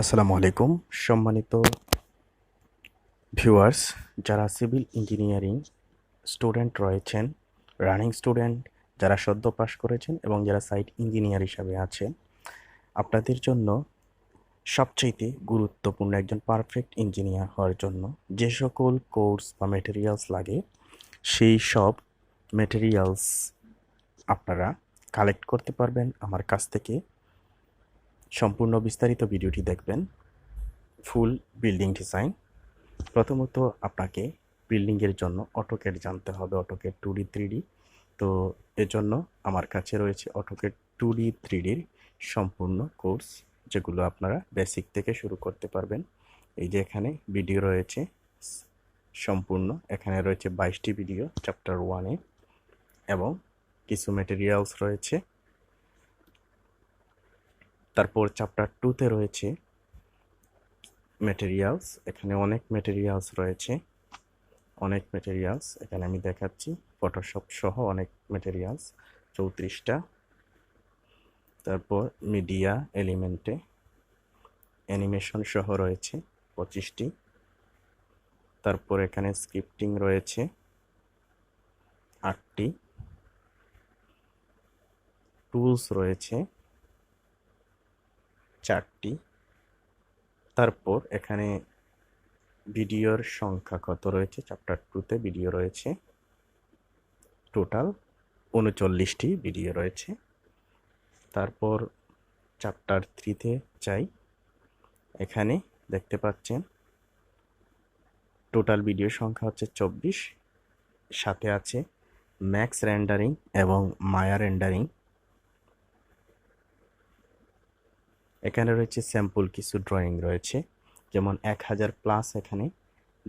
আসসালামু আলাইকুম সম্মানিত ভিউয়ার্স, যারা সিভিল ইঞ্জিনিয়ারিং স্টুডেন্ট রয়েছেন, রানিং স্টুডেন্ট, যারা সদ্য পাস করেছেন এবং যারা সাইট ইঞ্জিনিয়ার হিসাবে আছেন, আপনাদের জন্য সবচাইতে গুরুত্বপূর্ণ একজন পারফেক্ট ইঞ্জিনিয়ার হওয়ার জন্য যে সকল কোর্স বা মেটেরিয়ালস লাগে সেই সব মেটেরিয়ালস আপনারা কালেক্ট করতে পারবেন আমার কাছ থেকে। সম্পূর্ণ বিস্তারিত ভিডিওটি দেখবেন। ফুল বিল্ডিং ডিজাইন। প্রথমত আপনাকে বিল্ডিংয়ের জন্য অটোক্যাড জানতে হবে, অটোক্যাড 2D 3D। তো এজন্য আমার কাছে রয়েছে অটোক্যাড 2D 3Dর সম্পূর্ণ কোর্স, যেগুলো আপনারা বেসিক থেকে শুরু করতে পারবেন। এই যে এখানে ভিডিও রয়েছে সম্পূর্ণ, এখানে রয়েছে 22টি ভিডিও চ্যাপ্টার 1-এ এবং কিছু ম্যাটেরিয়ালস রয়েছে। তারপর চ্যাপ্টার 2-তে রয়েছে ম্যাটেরিয়ালস, এখানে অনেক ম্যাটেরিয়ালস রয়েছে, অনেক ম্যাটেরিয়ালস এখানে আমি দেখাচ্ছি, ফটোশপ সহ অনেক ম্যাটেরিয়ালস 34টা। তারপর মিডিয়া এলিমেন্টে অ্যানিমেশন সহ রয়েছে 25টি। তারপর এখানে স্ক্রিপ্টিং রয়েছে 8টি, টুলস রয়েছে 4টি। তারপর এখানে ভিডিওর সংখ্যা কত রয়েছে, চ্যাপ্টার 2-তে ভিডিও রয়েছে টোটাল 39টি ভিডিও রয়েছে। তারপর চ্যাপ্টার 3-তে যাই, এখানে দেখতে পাচ্ছেন টোটাল ভিডিও সংখ্যা হচ্ছে 24, সাথে আছে ম্যাক্স রেন্ডারিং এবং মায়া রেন্ডারিং। এখানে রয়েছে স্যাম্পল কিছু ড্রয়িং রয়েছে, যেমন 1000+ এখানে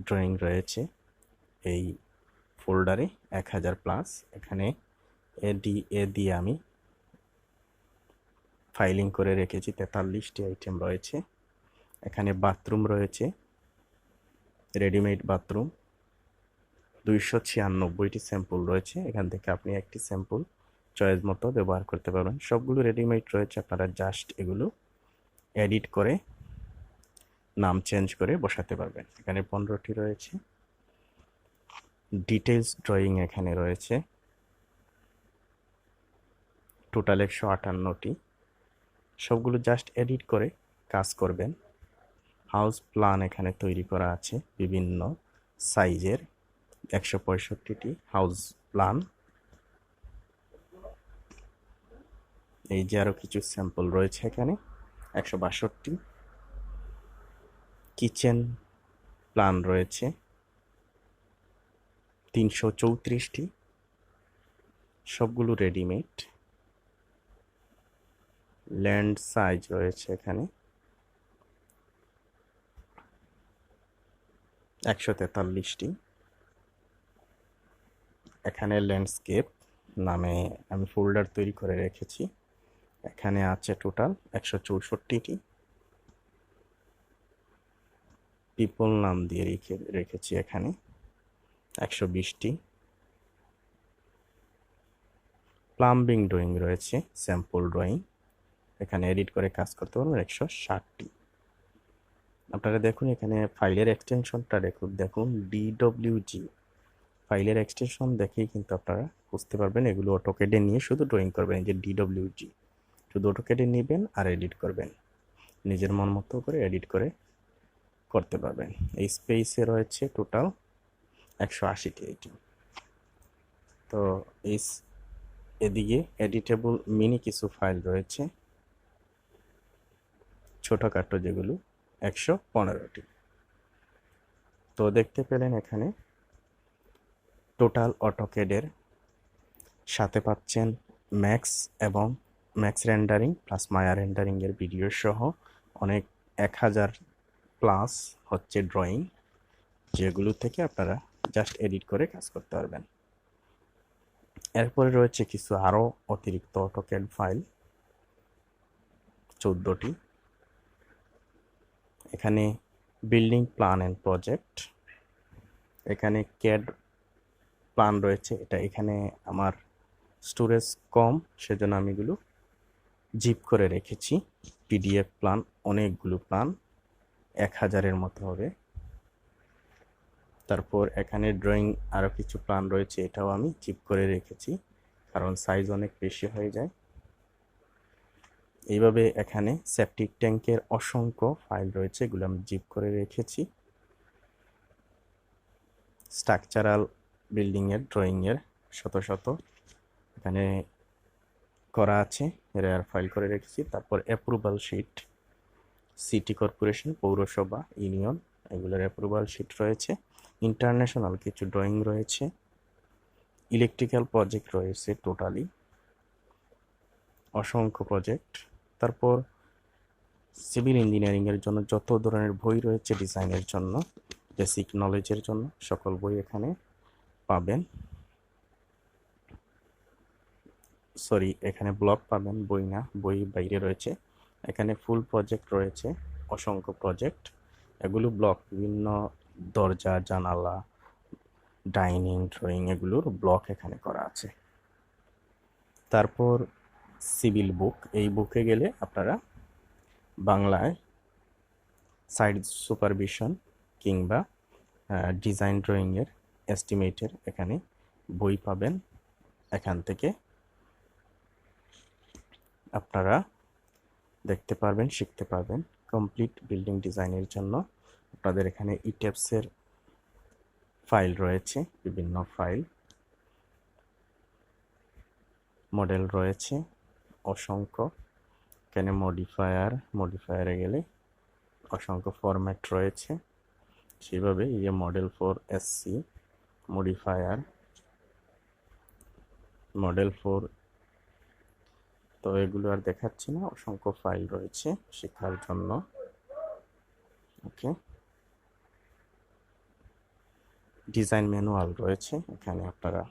ড্রয়িং রয়েছে এই ফোল্ডারে 1000+। এখানে এ দিয়ে আমি ফাইলিং করে রেখেছি 43টি আইটেম রয়েছে। এখানে বাথরুম রয়েছে, রেডিমেড বাথরুম 296টি স্যাম্পল রয়েছে। এখান থেকে আপনি একটি স্যাম্পল চয়েস মতো ব্যবহার করতে পারবেন। সবগুলো রেডিমেড রয়েছে, আপনারা জাস্ট এগুলো এডিট করে নাম চেঞ্জ করে বসাতে পারবেন। এখানে 15টি রয়েছে। ডিটেলস ড্রয়িং এখানে রয়েছে টোটাল 158টি, সবগুলো জাস্ট এডিট করে কাজ করবেন। হাউস প্ল্যান এখানে তৈরি করা আছে বিভিন্ন সাইজের 165টি হাউস প্ল্যান। এই যে আরও কিছু স্যাম্পল রয়েছে এখানে 162টি। কিচেন প্ল্যান রয়েছে 334টি, সবগুলো রেডিমেড। ল্যান্ড সাইজ রয়েছে এখানে 143টি। এখানে ল্যান্ডস্কেপ নামে আমি ফোল্ডার তৈরি করে রেখেছি, এখানে আছে টোটাল 164টি। পিপল নাম দিয়ে রেখেছি এখানে 120টি। প্লাম্বিং ড্রয়িং রয়েছে স্যাম্পল ড্রয়িং, এখানে এডিট করে কাজ করতে পারবেন 160টি। আপনারা দেখুন এখানে ফাইলের এক্সটেনশনটা দেখুন DWG ফাইলের এক্সটেনশন দেখেই কিন্তু আপনারা বুঝতে পারবেন এগুলো অটোক্যাডে নিয়ে শুধু ড্রয়িং করবেন। যে DWG শুধু অটোক্যাডে নেবেন আর এডিট করবেন, নিজের মন মতো করে এডিট করে করতে পারবেন। এই স্পেসে রয়েছে টোটাল 180টি আইটেম। তো এদিকে এডিটেবল মিনি কিছু ফাইল রয়েছে ছোটোখাটো, যেগুলো 115টি। তো দেখতে পেলেন এখানে টোটাল অটোক্যাডের সাথে পাচ্ছেন ম্যাক্স এবং ম্যাক্স রেন্ডারিং প্লাস মায়া রেন্ডারিংয়ের ভিডিও সহ অনেক 1000+ হচ্ছে ড্রয়িং, যেগুলো থেকে আপনারা জাস্ট এডিট করে কাজ করতে পারবেন। এরপরে রয়েছে কিছু আরও অতিরিক্ত অটোক্যাড ফাইল 14টি। এখানে বিল্ডিং প্ল্যান অ্যান্ড প্রজেক্ট, এখানে ক্যাড প্ল্যান রয়েছে। এখানে আমার স্টোরেজ কম, সেজন্য আমি এগুলো জিপ করে রেখেছি। পিডিএফ প্ল্যান, অনেকগুলো প্ল্যান, 1000-এর মতো হবে। তারপর এখানে ড্রয়িং আরও কিছু প্ল্যান রয়েছে, এটাও আমি জিপ করে রেখেছি কারণ সাইজ অনেক বেশি হয়ে যায়। এইভাবে এখানে সেপটিক ট্যাঙ্কের অসংখ্য ফাইল রয়েছে, এগুলো আমি জিপ করে রেখেছি। স্ট্রাকচারাল বিল্ডিংয়ের ড্রয়িংয়ের শত শত এখানে করা আছে, রেয়ার ফাইল করে রেখেছি। তারপর অ্যাপ্রুভাল শিট, সিটি কর্পোরেশন, পৌরসভা, ইউনিয়ন, এগুলোর অ্যাপ্রুভাল শিট রয়েছে। ইন্টারন্যাশনাল কিছু ড্রয়িং রয়েছে। ইলেকট্রিক্যাল প্রজেক্ট রয়েছে টোটালি অসংখ্য প্রজেক্ট। তারপর সিভিল ইঞ্জিনিয়ারিংয়ের জন্য যত ধরনের বই রয়েছে ডিজাইনের জন্য, বেসিক নলেজের জন্য সকল বই এখানে পাবেন। এখানে ব্লগ পাবেন, বই না, বই বাইরে রয়েছে। এখানে ফুল প্রজেক্ট রয়েছে, অসংখ্য প্রজেক্ট, এগুলো ব্লক, বিভিন্ন দরজা, জানালা, ডাইনিং, ড্রয়িং, এগুলোর ব্লক এখানে করা আছে। তারপর সিভিল বুক, এই বুকে গেলে আপনারা বাংলায় সাইট সুপারভিশন কিংবা ডিজাইন ড্রয়িংয়ের এস্টিমেটের এখানে বই পাবেন। এখান থেকে আপনারা দেখতে পারবেন, শিখতে পারবেন। কমপ্লিট বিল্ডিং ডিজাইনের জন্য আপনাদের এখানে ইটেপসের ফাইল রয়েছে, বিভিন্ন ফাইল, মডেল রয়েছে অসংখ্য। এখানে মডিফায়ারে গেলে অসংখ্য ফরম্যাট রয়েছে। সেভাবে এই যে model for SC, modifier, model for, তো এগুলো আর দেখাচ্ছি না, অসংখ্য ফাইল রয়েছে শেখার জন্য। ওকে, ডিজাইন ম্যানুয়াল রয়েছে এখানে, আপনারা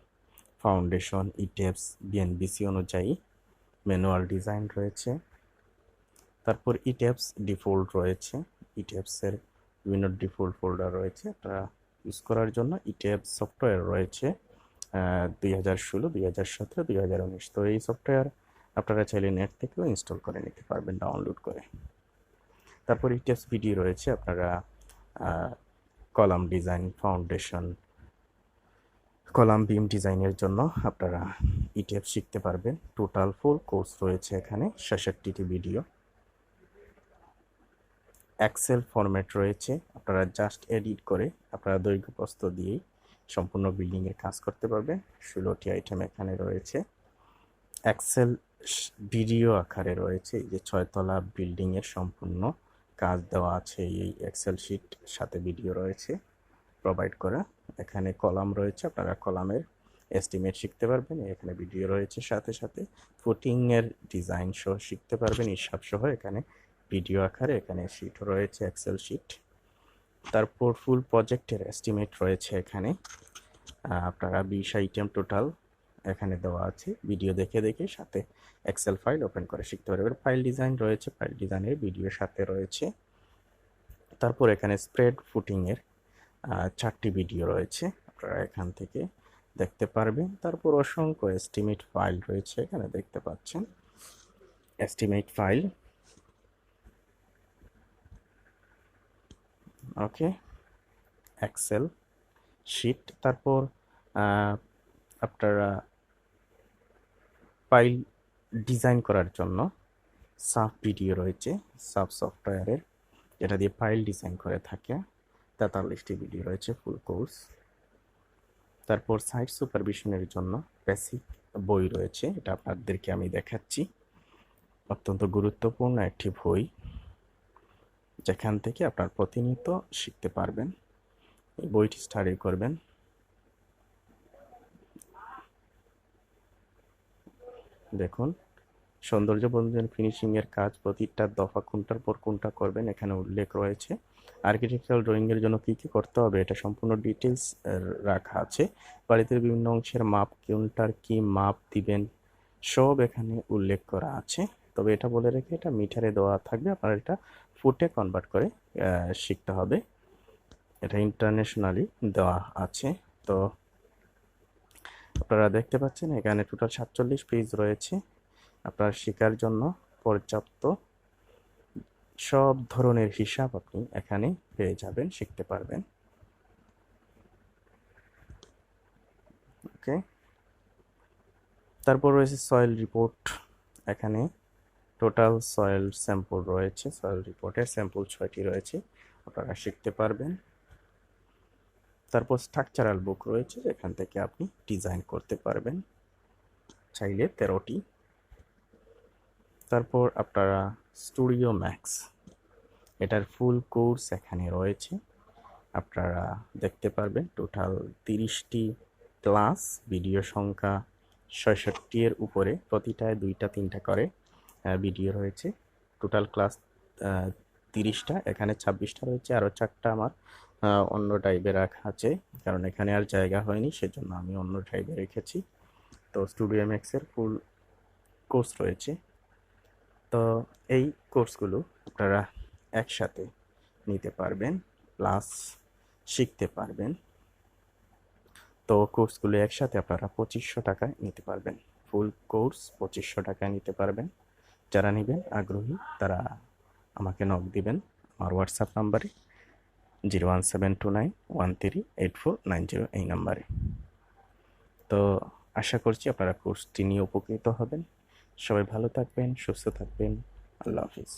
ফাউন্ডেশন, ইটেপস, বিএনবিসি অনুযায়ী ম্যানুয়াল ডিজাইন রয়েছে। তারপর ইটেপস ডিফল্ট রয়েছে, ইটেপসের বিভিন্ন ডিফল্ট ফোল্ডার রয়েছে আপনারা ইউজ করার জন্য। ইটেপস সফটওয়্যার রয়েছে 2016, 2017, 2019। তো এই সফটওয়্যার আপনারা চাইলে নেট থেকেও ইনস্টল করে নিতে পারবেন, ডাউনলোড করে। তারপর ইটেপস ভিডিও রয়েছে, আপনারা কলাম ডিজাইন, ফাউন্ডেশন, কলাম বিম ডিজাইনের জন্য আপনারা ইটেপস শিখতে পারবেন। টোটাল ফুল কোর্স রয়েছে এখানে, 66টি ভিডিও। এক্সেল ফরম্যাট রয়েছে, আপনারা জাস্ট এডিট করে আপনারা দৈর্ঘ্য প্রস্থ দিয়েই সম্পূর্ণ বিল্ডিংয়ের কাজ করতে পারবেন। 16টি আইটেম এখানে রয়েছে। এক্সেল ভিডিও আকারে রয়েছে, এই যে 6তলা বিল্ডিংয়ের সম্পূর্ণ কাজ দেওয়া আছে, এই এক্সেল শিট সাথে ভিডিও রয়েছে প্রোভাইড করা। এখানে কলাম রয়েছে, আপনারা কলামের এস্টিমেট শিখতে পারবেন। এখানে ভিডিও রয়েছে, সাথে সাথে ফুটিংয়ের ডিজাইন সহ শিখতে পারবেন, হিসাব সহ এখানে ভিডিও আকারে। এখানে শিট রয়েছে, এক্সেল শিট। তারপর ফুল প্রজেক্টের এস্টিমেট রয়েছে এখানে, আপনারা 20 আইটেম টোটাল এখানে দেওয়া আছে, ভিডিও দেখে দেখে সাথে এক্সেল ফাইল ওপেন করে শিখতে পারবেন। ফাইল ডিজাইন রয়েছে, ফাইল ডিজাইনের ভিডিও সাথে রয়েছে। তারপর এখানে স্প্রেড ফুটিংয়ের 4টি ভিডিও রয়েছে, আপনারা এখান থেকে দেখতে পারবেন। তারপর অসংখ্য এস্টিমেট ফাইল রয়েছে, এখানে দেখতে পাচ্ছেন এস্টিমেট ফাইল। ওকে, এক্সেল শিট। তারপর আপনারা ফাইল ডিজাইন করার জন্য সাব ভিডিও রয়েছে, সাব সফটওয়্যারের, যেটা দিয়ে ফাইল ডিজাইন করে থাকে, 43টি ভিডিও রয়েছে ফুল কোর্স। তারপর সাইট সুপারভিশনের জন্য বেসিক বই রয়েছে, এটা আপনাদেরকে আমি দেখাচ্ছি। অত্যন্ত গুরুত্বপূর্ণ একটি বই, যেখান থেকে আপনার প্রতিনিয়ত শিখতে পারবেন। এই বইটি স্টাডি করবেন। দেখুন, সৌন্দর্য বর্ধন ফিনিশিংয়ের কাজ প্রতিটা দফা কোনটার পর কোনটা করবেন এখানে উল্লেখ রয়েছে। আর্কিটেকচারাল ড্রয়িংয়ের জন্য কী কী করতে হবে এটা সম্পূর্ণ ডিটেলস রাখা আছে। বাড়িতে বিভিন্ন অংশের মাপ, কোনটার কী মাপ দিবেন সব এখানে উল্লেখ করা আছে। তবে এটা বলে রেখে, এটা মিটারে দেওয়া থাকবে, আপনারা এটা ফুটে কনভার্ট করে শিখতে হবে। এটা ইন্টারন্যাশনালি দেওয়া আছে। তো আপনারা দেখতে পাচ্ছেন এখানে টোটাল 47 পেজ রয়েছে। আপনার শেখার জন্য পর্যাপ্ত সব ধরনের হিসাব আপনি এখানে পেয়ে যাবেন, শিখতে পারবেন। ওকে, তারপর রয়েছে সয়েল রিপোর্ট। এখানে টোটাল সয়েল স্যাম্পল রয়েছে, সয়েল রিপোর্টের স্যাম্পল 6টি রয়েছে, আপনারা শিখতে পারবেন। তারপর স্ট্রাকচারাল বুক রয়েছে, যেখান থেকে আপনি ডিজাইন করতে পারবেন চাইলে 13টি। তারপর আপনারা স্টুডিও ম্যাক্স, এটার ফুল কোর্স এখানে রয়েছে, আপনারা দেখতে পারবেন। টোটাল 30টি ক্লাস, ভিডিও সংখ্যা 66 এর উপরে, প্রতিটায় 2টা 3টা করে ভিডিও রয়েছে। টোটাল ক্লাস 30টা, এখানে 26টা রয়েছে, আরও 4টা আমার অন্য ড্রাইভে রাখা আছে, কারণ এখানে আর জায়গা হয়নি, সেজন্য আমি অন্য ড্রাইভে রেখেছি। তো স্টুডিও ম্যাক্সের ফুল কোর্স রয়েছে। তো এই কোর্সগুলো আপনারা একসাথে নিতে পারবেন, প্লাস শিখতে পারবেন। তো কোর্সগুলো একসাথে আপনারা 2500 টাকায় নিতে পারবেন। ফুল কোর্স 2500 টাকায় নিতে পারবেন। যারা নেবেন আগ্রহী তারা আমাকে নক দিবেন আমার হোয়াটসঅ্যাপ নাম্বারে 01729138490 এই নাম্বারে। তো আশা করছি আপনারা কোর্সটি নিয়ে উপকৃত হবেন। সবাই ভালো থাকবেন, সুস্থ থাকবেন। আল্লাহ হাফিজ।